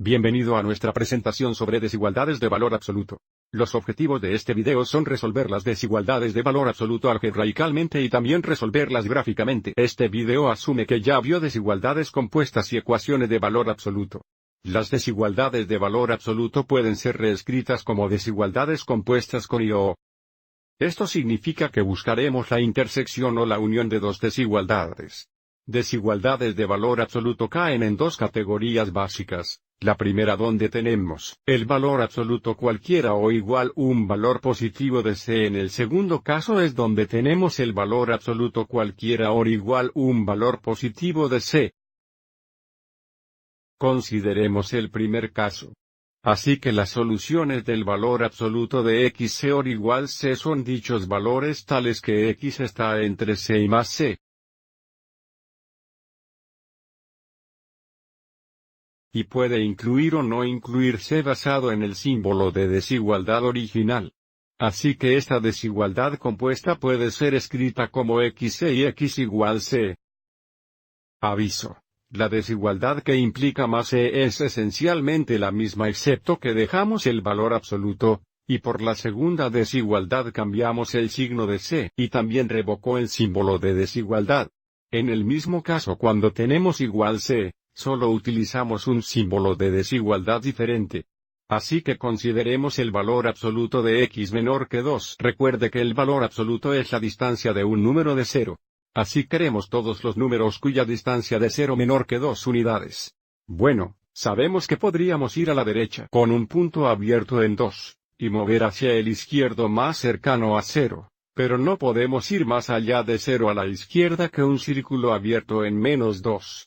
Bienvenido a nuestra presentación sobre desigualdades de valor absoluto. Los objetivos de este video son resolver las desigualdades de valor absoluto algebraicalmente y también resolverlas gráficamente. Este video asume que ya vio desigualdades compuestas y ecuaciones de valor absoluto. Las desigualdades de valor absoluto pueden ser reescritas como desigualdades compuestas con y o. Esto significa que buscaremos la intersección o la unión de dos desigualdades. Desigualdades de valor absoluto caen en dos categorías básicas. La primera donde tenemos el valor absoluto cualquiera o igual un valor positivo de C. En el segundo caso es donde tenemos el valor absoluto cualquiera o igual un valor positivo de C. Consideremos el primer caso. Así que las soluciones del valor absoluto de x C o igual C son dichos valores tales que x está entre C y más C. Y puede incluir o no incluirse basado en el símbolo de desigualdad original. Así que esta desigualdad compuesta puede ser escrita como xc y x igual c. Aviso. La desigualdad que implica más c es esencialmente la misma excepto que dejamos el valor absoluto, y por la segunda desigualdad cambiamos el signo de c y también revocó el símbolo de desigualdad. En el mismo caso cuando tenemos igual c, solo utilizamos un símbolo de desigualdad diferente. Así que consideremos el valor absoluto de x menor que 2. Recuerde que el valor absoluto es la distancia de un número de 0. Así queremos todos los números cuya distancia de 0 menor que 2 unidades. Bueno, sabemos que podríamos ir a la derecha con un punto abierto en 2, y mover hacia el izquierdo más cercano a 0. Pero no podemos ir más allá de 0 a la izquierda que un círculo abierto en menos 2.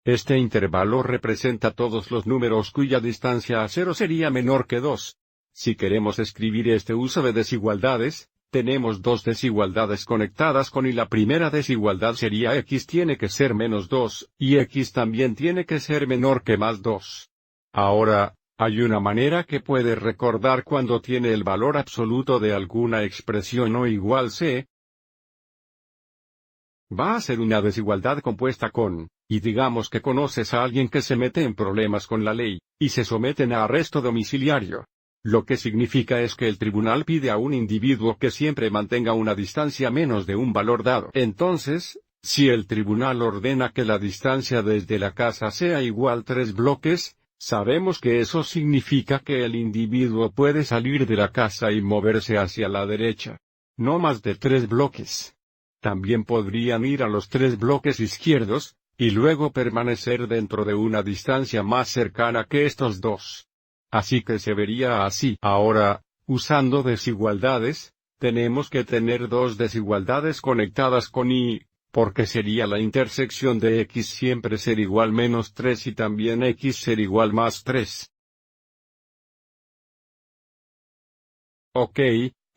Este intervalo representa todos los números cuya distancia a 0 sería menor que 2. Si queremos escribir este uso de desigualdades, tenemos dos desigualdades conectadas con y la primera desigualdad sería x tiene que ser menos 2, y x también tiene que ser menor que más 2. Ahora, hay una manera que puede recordar cuando tiene el valor absoluto de alguna expresión o igual c. Va a ser una desigualdad compuesta con, y digamos que conoces a alguien que se mete en problemas con la ley, y se someten a arresto domiciliario. Lo que significa es que el tribunal pide a un individuo que siempre mantenga una distancia menos de un valor dado. Entonces, si el tribunal ordena que la distancia desde la casa sea igual 3 bloques, sabemos que eso significa que el individuo puede salir de la casa y moverse hacia la derecha. No más de 3 bloques. También podrían ir a los 3 bloques izquierdos, y luego permanecer dentro de una distancia más cercana que estos dos. Así que se vería así. Ahora, usando desigualdades, tenemos que tener dos desigualdades conectadas con y, porque sería la intersección de x siempre ser igual menos 3 y también x ser igual más 3. Ok.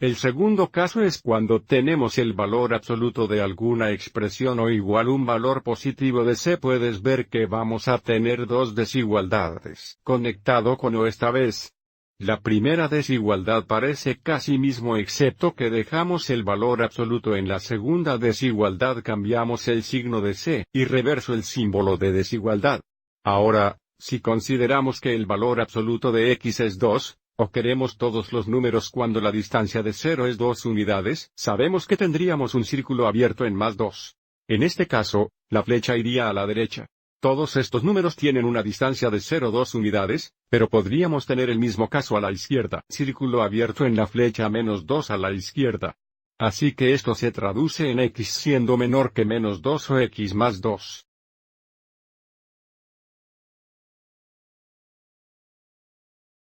El segundo caso es cuando tenemos el valor absoluto de alguna expresión o igual un valor positivo de c. Puedes ver que vamos a tener dos desigualdades conectado con o esta vez. La primera desigualdad parece casi mismo excepto que dejamos el valor absoluto. En la segunda desigualdad cambiamos el signo de c y reverso el símbolo de desigualdad. Ahora, si consideramos que el valor absoluto de x es 2, o queremos todos los números cuando la distancia de 0 es 2 unidades, sabemos que tendríamos un círculo abierto en más 2. En este caso, la flecha iría a la derecha. Todos estos números tienen una distancia de 0,2 unidades, pero podríamos tener el mismo caso a la izquierda. Círculo abierto en la flecha menos 2 a la izquierda. Así que esto se traduce en x siendo menor que menos 2 o x más 2.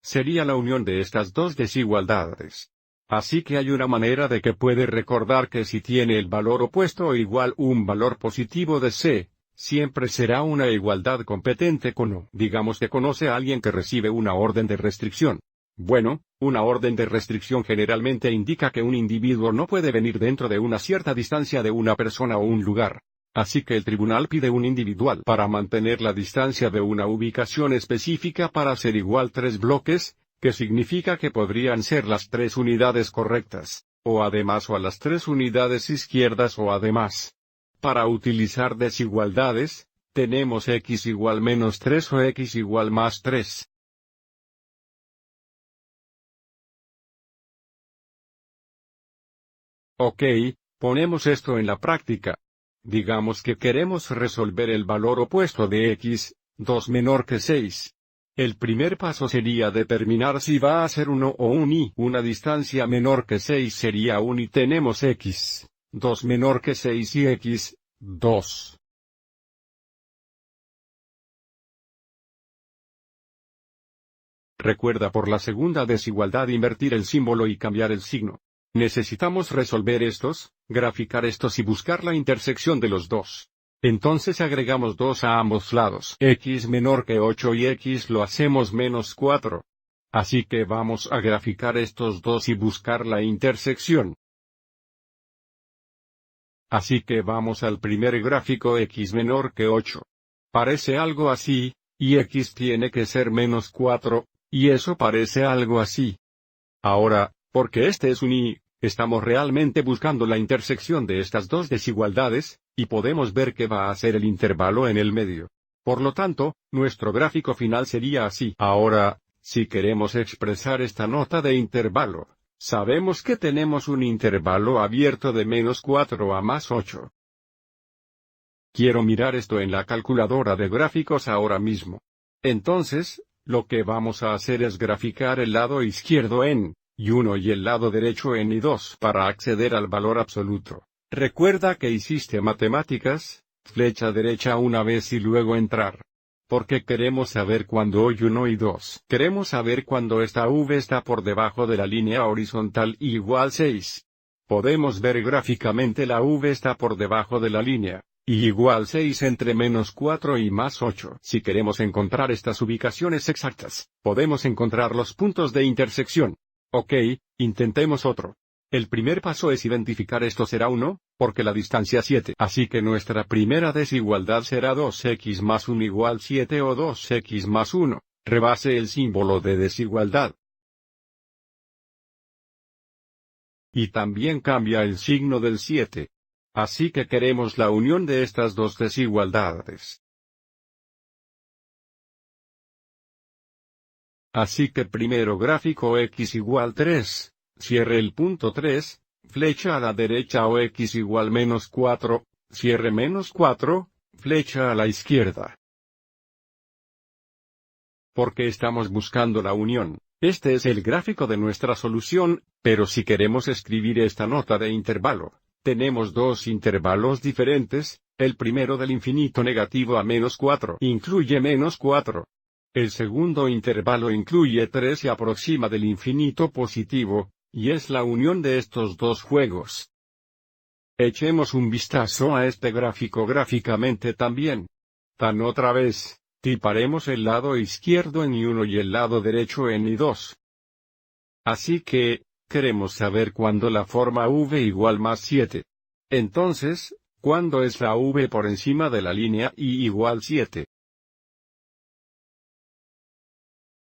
Sería la unión de estas dos desigualdades. Así que hay una manera de que puede recordar que si tiene el valor opuesto o igual un valor positivo de c, siempre será una igualdad competente con o. Digamos que conoce a alguien que recibe una orden de restricción. Bueno, una orden de restricción generalmente indica que un individuo no puede venir dentro de una cierta distancia de una persona o un lugar. Así que el tribunal pide un individual para mantener la distancia de una ubicación específica para ser igual 3 bloques, que significa que podrían ser las 3 unidades correctas, o además o a las 3 unidades izquierdas o además. Para utilizar desigualdades, tenemos x igual menos 3 o x igual más 3. Ok, ponemos esto en la práctica. Digamos que queremos resolver el valor opuesto de x, 2 menor que 6. El primer paso sería determinar si va a ser 1 o un y. Una distancia menor que 6 sería 1 y tenemos x, 2 menor que 6 y x, 2. Recuerda por la segunda desigualdad invertir el símbolo y cambiar el signo. Necesitamos resolver estos, graficar estos y buscar la intersección de los dos. Entonces agregamos 2 a ambos lados. X menor que 8 y x lo hacemos menos 4. Así que vamos a graficar estos dos y buscar la intersección. Así que vamos al primer gráfico x menor que 8. Parece algo así, y x tiene que ser menos 4, y eso parece algo así. Ahora, porque este es un y, estamos realmente buscando la intersección de estas dos desigualdades, y podemos ver que va a ser el intervalo en el medio. Por lo tanto, nuestro gráfico final sería así. Ahora, si queremos expresar esta nota de intervalo, sabemos que tenemos un intervalo abierto de menos 4 a más 8. Quiero mirar esto en la calculadora de gráficos ahora mismo. Entonces, lo que vamos a hacer es graficar el lado izquierdo en y1 y el lado derecho en y2 para acceder al valor absoluto. Recuerda que hiciste matemáticas, flecha derecha una vez y luego entrar. Porque queremos saber cuándo y1 y 2. Queremos saber cuándo esta v está por debajo de la línea horizontal y igual 6. Podemos ver gráficamente la v está por debajo de la línea, y igual 6 entre menos 4 y más 8. Si queremos encontrar estas ubicaciones exactas, podemos encontrar los puntos de intersección. Ok, intentemos otro. El primer paso es identificar esto será 1, porque la distancia 7. Así que nuestra primera desigualdad será 2x más 1 igual 7 o 2x más 1, rebase el símbolo de desigualdad. Y también cambia el signo del 7. Así que queremos la unión de estas dos desigualdades. Así que primero gráfico x igual 3, cierre el punto 3, flecha a la derecha o x igual menos 4, cierre menos 4, flecha a la izquierda. Porque estamos buscando la unión, este es el gráfico de nuestra solución, pero si queremos escribir esta nota de intervalo, tenemos dos intervalos diferentes, el primero del infinito negativo a menos 4 incluye menos 4. El segundo intervalo incluye 3 y aproxima del infinito positivo, y es la unión de estos dos juegos. Echemos un vistazo a este gráfico gráficamente también. Tan otra vez, tiparemos el lado izquierdo en y1 y el lado derecho en y2. Así que, queremos saber cuándo la forma v igual más 7. Entonces, ¿cuándo es la v por encima de la línea y igual 7?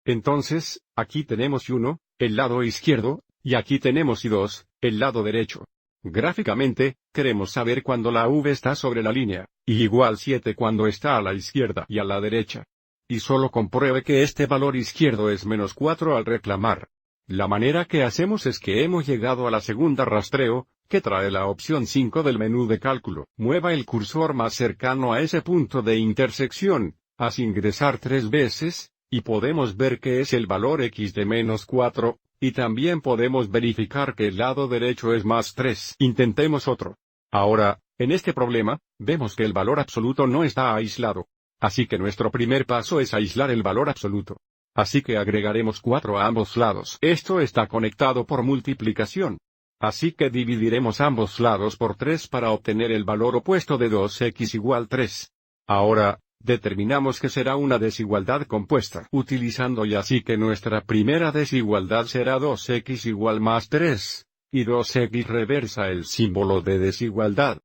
Entonces, aquí tenemos y1, el lado izquierdo, y aquí tenemos y2, el lado derecho. Gráficamente, queremos saber cuándo la v está sobre la línea, y igual 7 cuando está a la izquierda y a la derecha. Y solo compruebe que este valor izquierdo es menos 4 al reclamar. La manera que hacemos es que hemos llegado a la segunda rastreo, que trae la opción 5 del menú de cálculo. Mueva el cursor más cercano a ese punto de intersección, haz ingresar 3 veces, y podemos ver que es el valor x de menos 4, y también podemos verificar que el lado derecho es más 3. Intentemos otro. Ahora, en este problema, vemos que el valor absoluto no está aislado. Así que nuestro primer paso es aislar el valor absoluto. Así que agregaremos 4 a ambos lados. Esto está conectado por multiplicación. Así que dividiremos ambos lados por 3 para obtener el valor opuesto de 2x igual 3. Ahora, determinamos que será una desigualdad compuesta. Utilizando y así que nuestra primera desigualdad será 2x igual más 3, y 2x reversa el símbolo de desigualdad.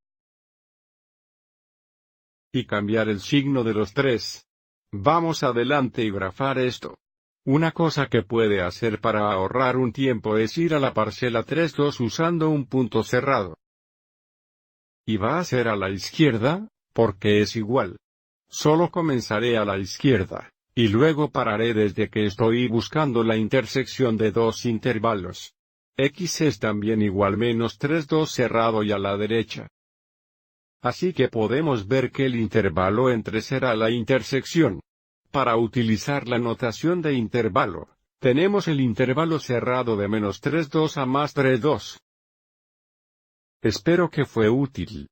Y cambiar el signo de los 3. Vamos adelante y grafar esto. Una cosa que puede hacer para ahorrar un tiempo es ir a la parcela 3,2 usando un punto cerrado. Y va a ser a la izquierda, porque es igual. Solo comenzaré a la izquierda, y luego pararé desde que estoy buscando la intersección de dos intervalos. X es también igual menos 3 2 cerrado y a la derecha. Así que podemos ver que el intervalo entre será la intersección. Para utilizar la notación de intervalo, tenemos el intervalo cerrado de menos 3 2 a más 3 2. Espero que fue útil.